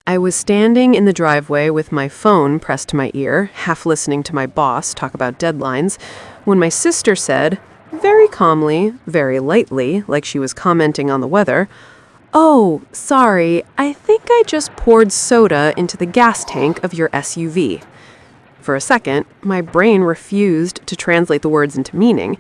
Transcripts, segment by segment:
I was standing in the driveway with my phone pressed to my ear, half listening to my boss talk about deadlines, when my sister said, very calmly, very lightly, like she was commenting on the weather, "Oh, sorry, I think I just poured soda into the gas tank of your SUV." For a second, my brain refused to translate the words into meaning.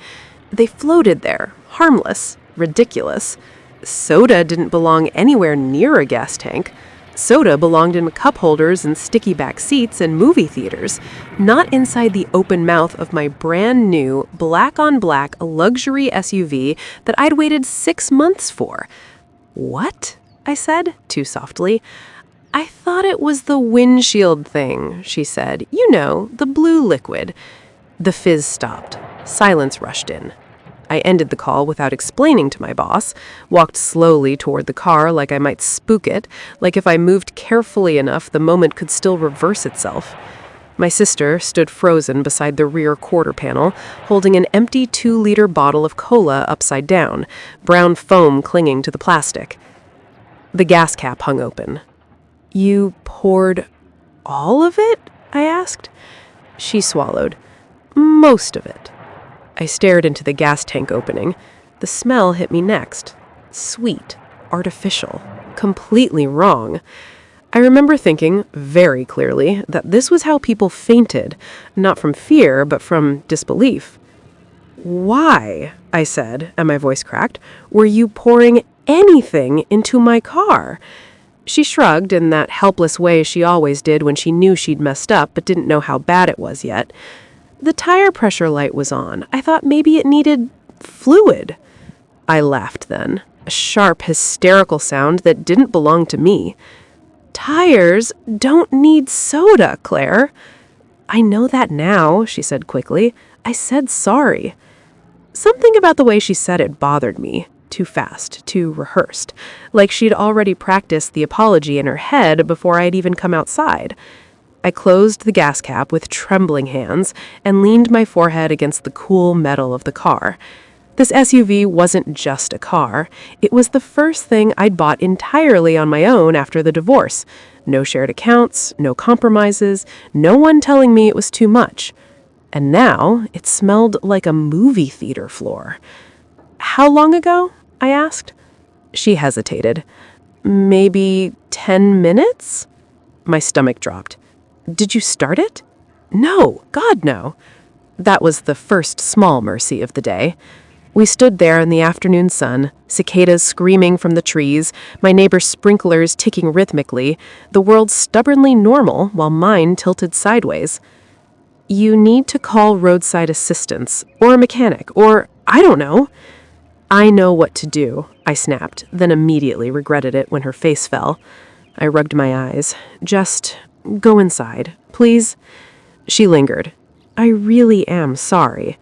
They floated there, harmless, ridiculous. Soda didn't belong anywhere near a gas tank. Soda belonged in cup holders and sticky back seats in movie theaters, not inside the open mouth of my brand new, black-on-black luxury SUV that I'd waited 6 months for. "What?" I said, too softly. "I thought it was the windshield thing," she said. "You know, the blue liquid." The fizz stopped. Silence rushed in. I ended the call without explaining to my boss, walked slowly toward the car like I might spook it, like if I moved carefully enough the moment could still reverse itself. My sister stood frozen beside the rear quarter panel, holding an empty 2-liter bottle of cola upside down, brown foam clinging to the plastic. The gas cap hung open. "You poured all of it?" I asked. She swallowed. "Most of it." I stared into the gas tank opening. The smell hit me next. Sweet, artificial, completely wrong. I remember thinking, very clearly, that this was how people fainted, not from fear, but from disbelief. "Why," I said, and my voice cracked, "were you pouring anything into my car?" She shrugged in that helpless way she always did when she knew she'd messed up but didn't know how bad it was yet. "The tire pressure light was on. I thought maybe it needed fluid." I laughed then, a sharp, hysterical sound that didn't belong to me. "Tires don't need soda, Claire." "I know that now," she said quickly. "I said sorry." Something about the way she said it bothered me. Too fast, too rehearsed, like she'd already practiced the apology in her head before I'd even come outside. I closed the gas cap with trembling hands and leaned my forehead against the cool metal of the car. This SUV wasn't just a car. It was the first thing I'd bought entirely on my own after the divorce. No shared accounts, no compromises, no one telling me it was too much. And now it smelled like a movie theater floor. "How long ago?" I asked. She hesitated. "Maybe 10 minutes?" My stomach dropped. "Did you start it?" "No, God, no." That was the first small mercy of the day. We stood there in the afternoon sun, cicadas screaming from the trees, my neighbor's sprinklers ticking rhythmically, the world stubbornly normal while mine tilted sideways. "You need to call roadside assistance, or a mechanic, or I don't know." "I know what to do," I snapped, then immediately regretted it when her face fell. I rubbed my eyes. "Just go inside, please." She lingered. "I really am sorry."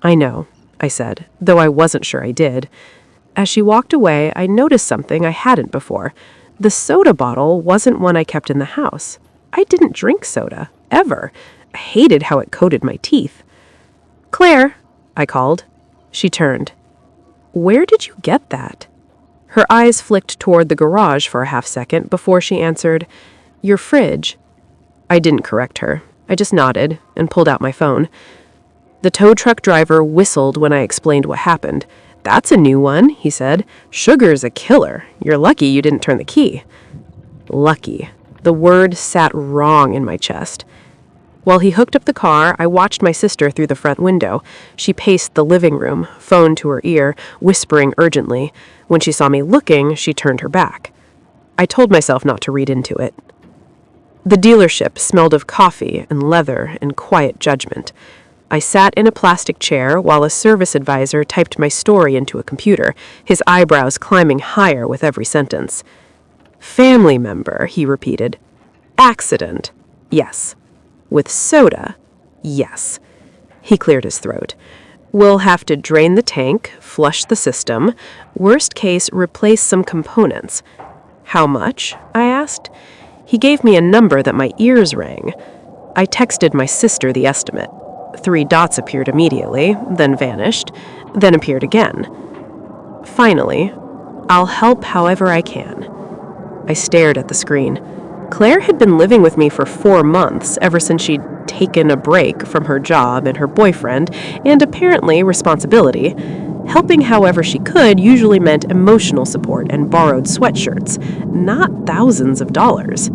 "I know," I said, though I wasn't sure I did. As she walked away, I noticed something I hadn't before. The soda bottle wasn't one I kept in the house. I didn't drink soda, ever. I hated how it coated my teeth. "Claire," I called. She turned. "Where did you get that?" Her eyes flicked toward the garage for a half-second before she answered, "Your fridge." I didn't correct her. I just nodded and pulled out my phone. The tow truck driver whistled when I explained what happened. "That's a new one," he said. "Sugar's a killer. You're lucky you didn't turn the key." Lucky. The word sat wrong in my chest. While he hooked up the car, I watched my sister through the front window. She paced the living room, phone to her ear, whispering urgently. When she saw me looking, she turned her back. I told myself not to read into it. The dealership smelled of coffee and leather and quiet judgment. I sat in a plastic chair while a service advisor typed my story into a computer, his eyebrows climbing higher with every sentence. "Family member," he repeated. "Accident. Yes. With soda. Yes." He cleared his throat. "We'll have to drain the tank, flush the system. Worst case, replace some components." "How much?" I asked. He gave me a number that my ears rang. I texted my sister the estimate. 3 dots appeared immediately, then vanished, then appeared again. Finally, "I'll help however I can." I stared at the screen. Claire had been living with me for 4 months, ever since she'd taken a break from her job and her boyfriend, and apparently responsibility. Helping however she could usually meant emotional support and borrowed sweatshirts, not thousands of dollars.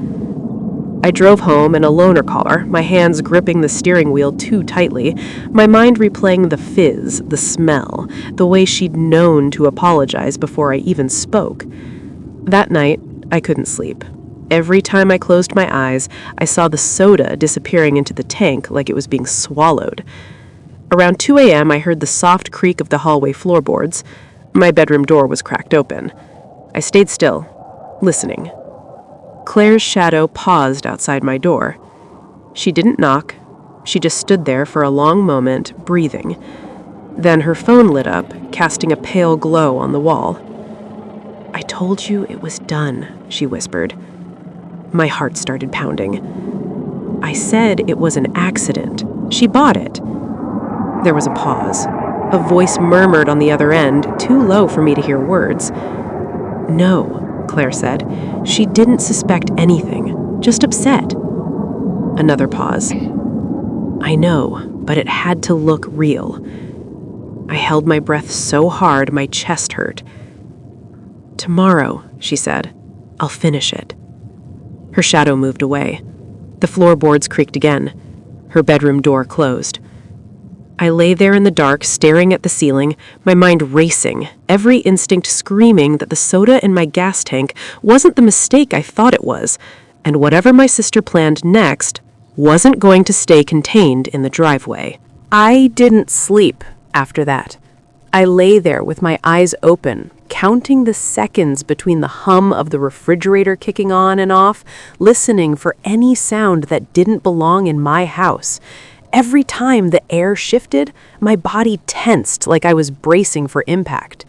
I drove home in a loaner car, my hands gripping the steering wheel too tightly, my mind replaying the fizz, the smell, the way she'd known to apologize before I even spoke. That night, I couldn't sleep. Every time I closed my eyes, I saw the soda disappearing into the tank like it was being swallowed. Around 2 a.m., I heard the soft creak of the hallway floorboards. My bedroom door was cracked open. I stayed still, listening. Claire's shadow paused outside my door. She didn't knock. She just stood there for a long moment, breathing. Then her phone lit up, casting a pale glow on the wall. "I told you it was done," she whispered. My heart started pounding. "I said it was an accident. She bought it." There was a pause. A voice murmured on the other end, too low for me to hear words. "No," Claire said. "She didn't suspect anything, just upset." Another pause. "I know, but it had to look real." I held my breath so hard my chest hurt. "Tomorrow," she said, "I'll finish it." Her shadow moved away. The floorboards creaked again. Her bedroom door closed. I lay there in the dark, staring at the ceiling, my mind racing, every instinct screaming that the soda in my gas tank wasn't the mistake I thought it was, and whatever my sister planned next wasn't going to stay contained in the driveway. I didn't sleep after that. I lay there with my eyes open, counting the seconds between the hum of the refrigerator kicking on and off, listening for any sound that didn't belong in my house. Every time the air shifted, my body tensed like I was bracing for impact.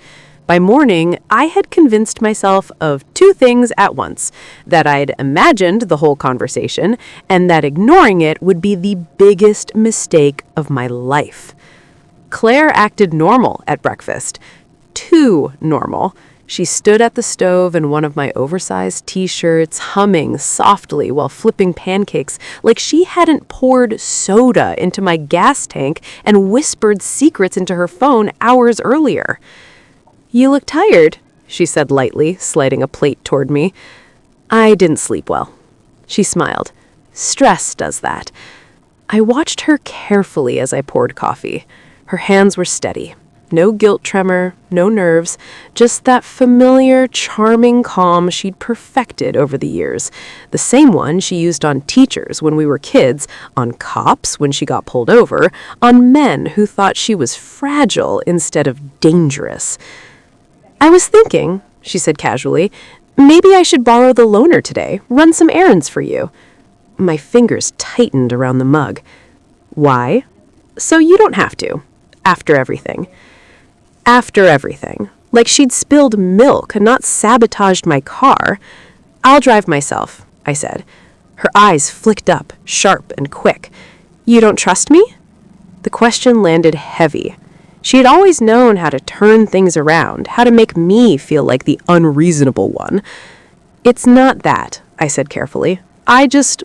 By morning, I had convinced myself of 2 things at once: that I'd imagined the whole conversation, and that ignoring it would be the biggest mistake of my life. Claire acted normal at breakfast. Too normal. She stood at the stove in one of my oversized t-shirts, humming softly while flipping pancakes like she hadn't poured soda into my gas tank and whispered secrets into her phone hours earlier. "You look tired," she said lightly, sliding a plate toward me. I didn't sleep well. She smiled. "Stress does that." I watched her carefully as I poured coffee. Her hands were steady. No guilt tremor, no nerves, just that familiar, charming calm she'd perfected over the years. The same one she used on teachers when we were kids, on cops when she got pulled over, on men who thought she was fragile instead of dangerous. "I was thinking," she said casually, "maybe I should borrow the loaner today, run some errands for you." My fingers tightened around the mug. "Why?" "So you don't have to. After everything." After everything. Like she'd spilled milk and not sabotaged my car. "I'll drive myself," I said. Her eyes flicked up, sharp and quick. "You don't trust me?" The question landed heavy. She had always known how to turn things around, how to make me feel like the unreasonable one. "It's not that," I said carefully. "I just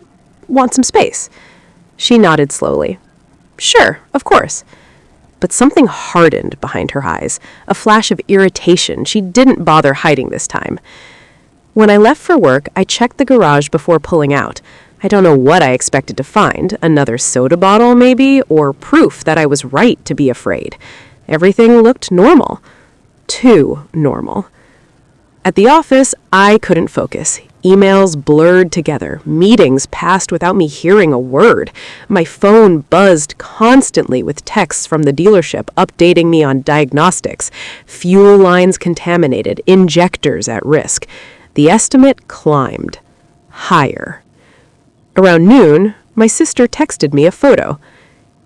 want some space." She nodded slowly. "Sure, of course." But something hardened behind her eyes, a flash of irritation she didn't bother hiding this time. When I left for work, I checked the garage before pulling out. I don't know what I expected to find, another soda bottle maybe, or proof that I was right to be afraid. Everything looked normal. Too normal. At the office, I couldn't focus. Emails blurred together. Meetings passed without me hearing a word. My phone buzzed constantly with texts from the dealership updating me on diagnostics. Fuel lines contaminated, injectors at risk. The estimate climbed. Higher. Around noon, my sister texted me a photo.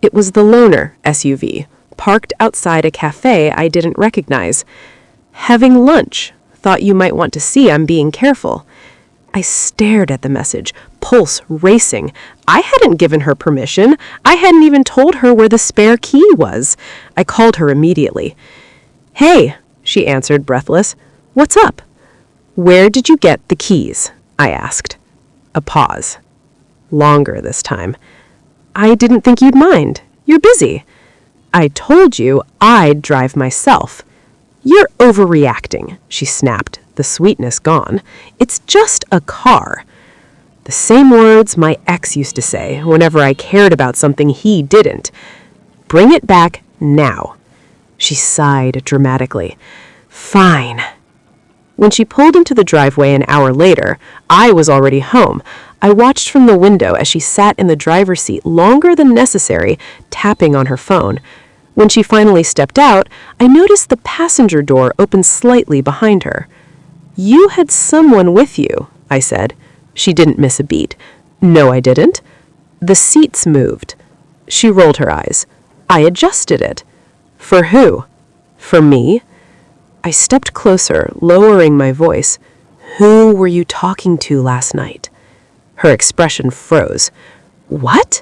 It was the loaner SUV, parked outside a cafe I didn't recognize. "Having lunch. Thought you might want to see I'm being careful." I stared at the message, pulse racing. I hadn't given her permission. I hadn't even told her where the spare key was. I called her immediately. "Hey," she answered, breathless. "What's up?" "Where did you get the keys?" I asked. A pause. Longer this time. I didn't think you'd mind. You're busy. I told you I'd drive myself. You're overreacting, she snapped, the sweetness gone. It's just a car. The same words my ex used to say whenever I cared about something he didn't. Bring it back now. She sighed dramatically. Fine. When she pulled into the driveway an hour later, I was already home. I watched from the window as she sat in the driver's seat longer than necessary, tapping on her phone. When she finally stepped out, I noticed the passenger door open slightly behind her. You had someone with you, I said. She didn't miss a beat. No, I didn't. The seats moved. She rolled her eyes. I adjusted it. For who? For me? I stepped closer, lowering my voice. Who were you talking to last night? Her expression froze. What?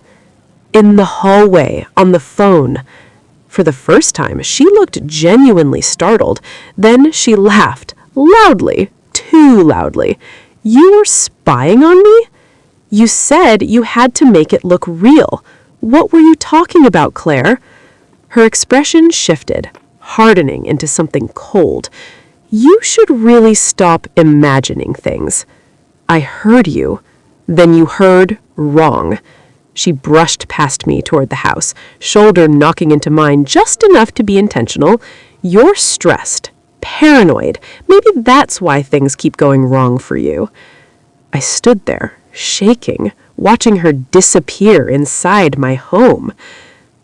In the hallway, on the phone. For the first time, she looked genuinely startled. Then she laughed, loudly, too loudly. You were spying on me? You said you had to make it look real. What were you talking about, Claire? Her expression shifted, hardening into something cold. You should really stop imagining things. I heard you. Then you heard wrong. She brushed past me toward the house, shoulder knocking into mine just enough to be intentional. You're stressed, paranoid. Maybe that's why things keep going wrong for you. I stood there, shaking, watching her disappear inside my home.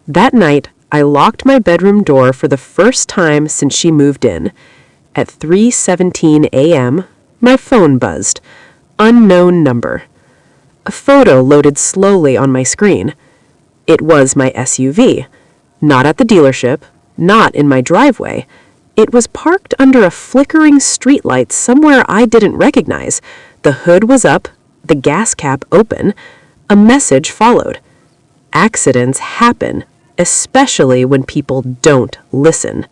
That night, I locked my bedroom door for the first time since she moved in. At 3:17 a.m., my phone buzzed. Unknown number. A photo loaded slowly on my screen. It was my SUV. Not at the dealership, not in my driveway. It was parked under a flickering streetlight somewhere I didn't recognize. The hood was up, the gas cap open. A message followed. Accidents happen, especially when people don't listen.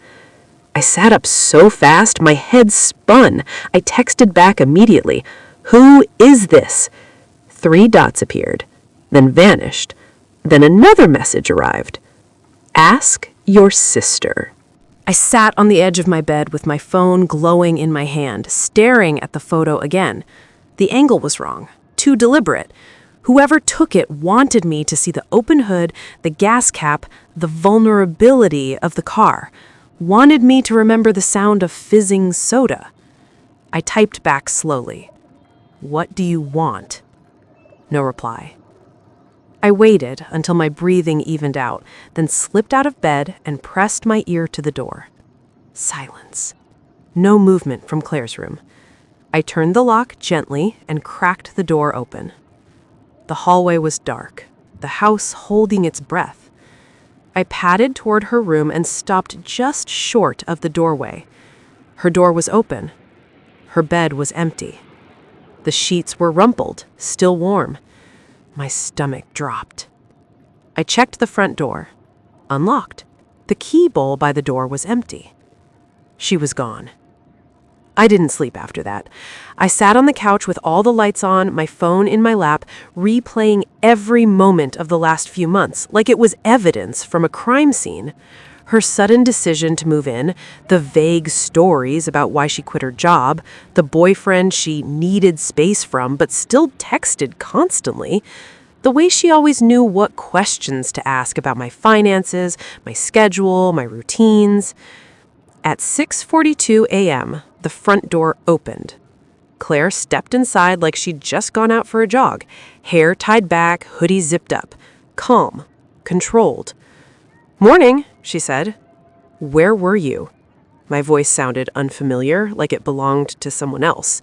I sat up so fast, my head spun. I texted back immediately. Who is this? 3 dots appeared, then vanished. Then another message arrived. Ask your sister. I sat on the edge of my bed with my phone glowing in my hand, staring at the photo again. The angle was wrong, too deliberate. Whoever took it wanted me to see the open hood, the gas cap, the vulnerability of the car. Wanted me to remember the sound of fizzing soda. I typed back slowly. What do you want? No reply. I waited until my breathing evened out, then slipped out of bed and pressed my ear to the door. Silence. No movement from Claire's room. I turned the lock gently and cracked the door open. The hallway was dark, the house holding its breath. I padded toward her room and stopped just short of the doorway. Her door was open. Her bed was empty. The sheets were rumpled, still warm. My stomach dropped. I checked the front door. Unlocked. The key bowl by the door was empty. She was gone. I didn't sleep after that. I sat on the couch with all the lights on, my phone in my lap, replaying every moment of the last few months, like it was evidence from a crime scene. Her sudden decision to move in, the vague stories about why she quit her job, the boyfriend she needed space from but still texted constantly, the way she always knew what questions to ask about my finances, my schedule, my routines. At 6:42 a.m., the front door opened. Claire stepped inside like she'd just gone out for a jog, hair tied back, hoodie zipped up, calm, controlled. "Morning," she said. "Where were you?" My voice sounded unfamiliar, like it belonged to someone else.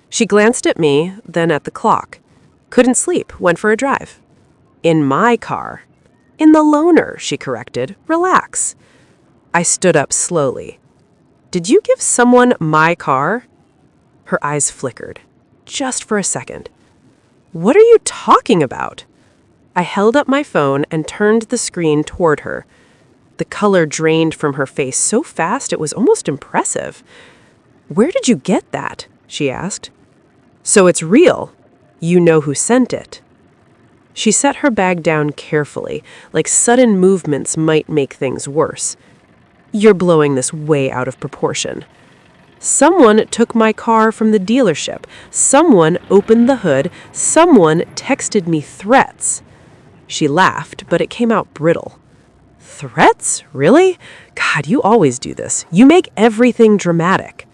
She glanced at me, then at the clock. "Couldn't sleep, went for a drive." "In my car." "In the loaner," she corrected. "Relax." I stood up slowly. "Did you give someone my car?" Her eyes flickered, just for a second. "What are you talking about?" I held up my phone and turned the screen toward her. The color drained from her face so fast it was almost impressive. "Where did you get that?" she asked. "So it's real?" You know who sent it. She set her bag down carefully, like sudden movements might make things worse. You're blowing this way out of proportion. Someone took my car from the dealership. Someone opened the hood. Someone texted me threats. She laughed, but it came out brittle. Threats? Really? God, you always do this. You make everything dramatic.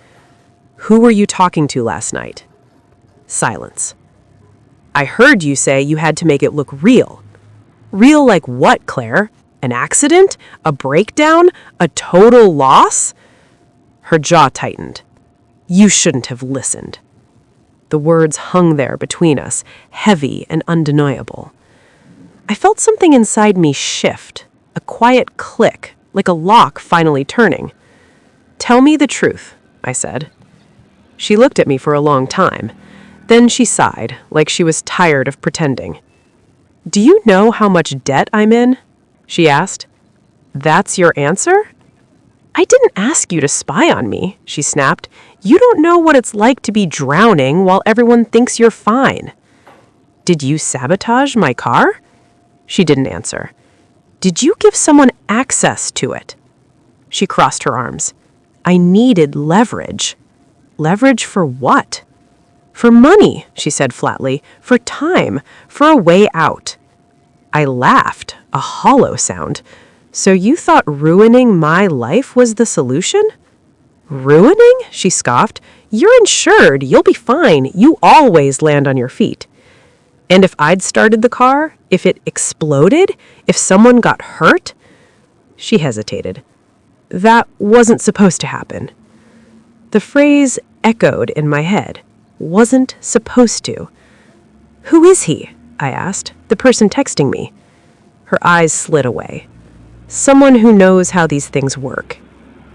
Who were you talking to last night? Silence. I heard you say you had to make it look real. Real like what, Claire? An accident? A breakdown? A total loss? Her jaw tightened. You shouldn't have listened. The words hung there between us, heavy and undeniable. I felt something inside me shift, a quiet click, like a lock finally turning. Tell me the truth, I said. She looked at me for a long time. Then she sighed, like she was tired of pretending. Do you know how much debt I'm in? She asked. That's your answer? I didn't ask you to spy on me, she snapped. You don't know what it's like to be drowning while everyone thinks you're fine. Did you sabotage my car? She didn't answer. Did you give someone access to it? She crossed her arms. I needed leverage. Leverage for what? For money, she said flatly. For time. For a way out. I laughed, a hollow sound. So you thought ruining my life was the solution? Ruining? She scoffed. You're insured. You'll be fine. You always land on your feet. And if I'd started the car, if it exploded, if someone got hurt? She hesitated. That wasn't supposed to happen. The phrase echoed in my head. Wasn't supposed to. Who is he? I asked. The person texting me. Her eyes slid away. Someone who knows how these things work.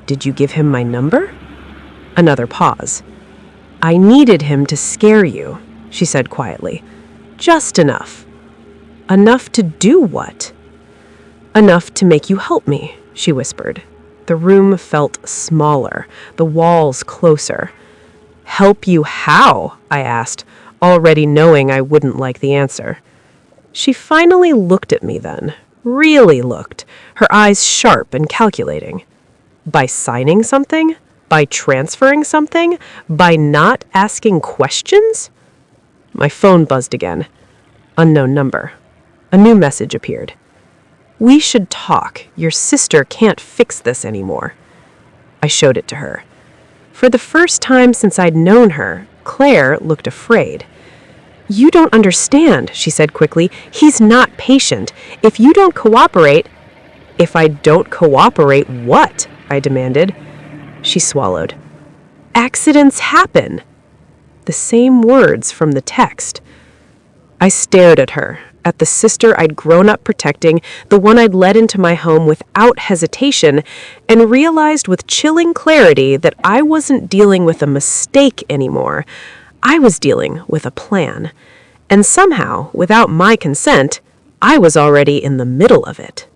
Did you give him my number? Another pause. I needed him to scare you, she said quietly. Just enough. Enough to do what? Enough to make you help me, she whispered. The room felt smaller, the walls closer. Help you how? I asked, already knowing I wouldn't like the answer. She finally looked at me then, really looked, her eyes sharp and calculating. By signing something? By transferring something? By not asking questions? My phone buzzed again. Unknown number. A new message appeared. We should talk. Your sister can't fix this anymore. I showed it to her. For the first time since I'd known her, Claire looked afraid. You don't understand, she said quickly. He's not patient. If you don't cooperate... If I don't cooperate, what? I demanded. She swallowed. Accidents happen. The same words from the text. I stared at her, at the sister I'd grown up protecting, the one I'd led into my home without hesitation, and realized with chilling clarity that I wasn't dealing with a mistake anymore. I was dealing with a plan. And somehow, without my consent, I was already in the middle of it.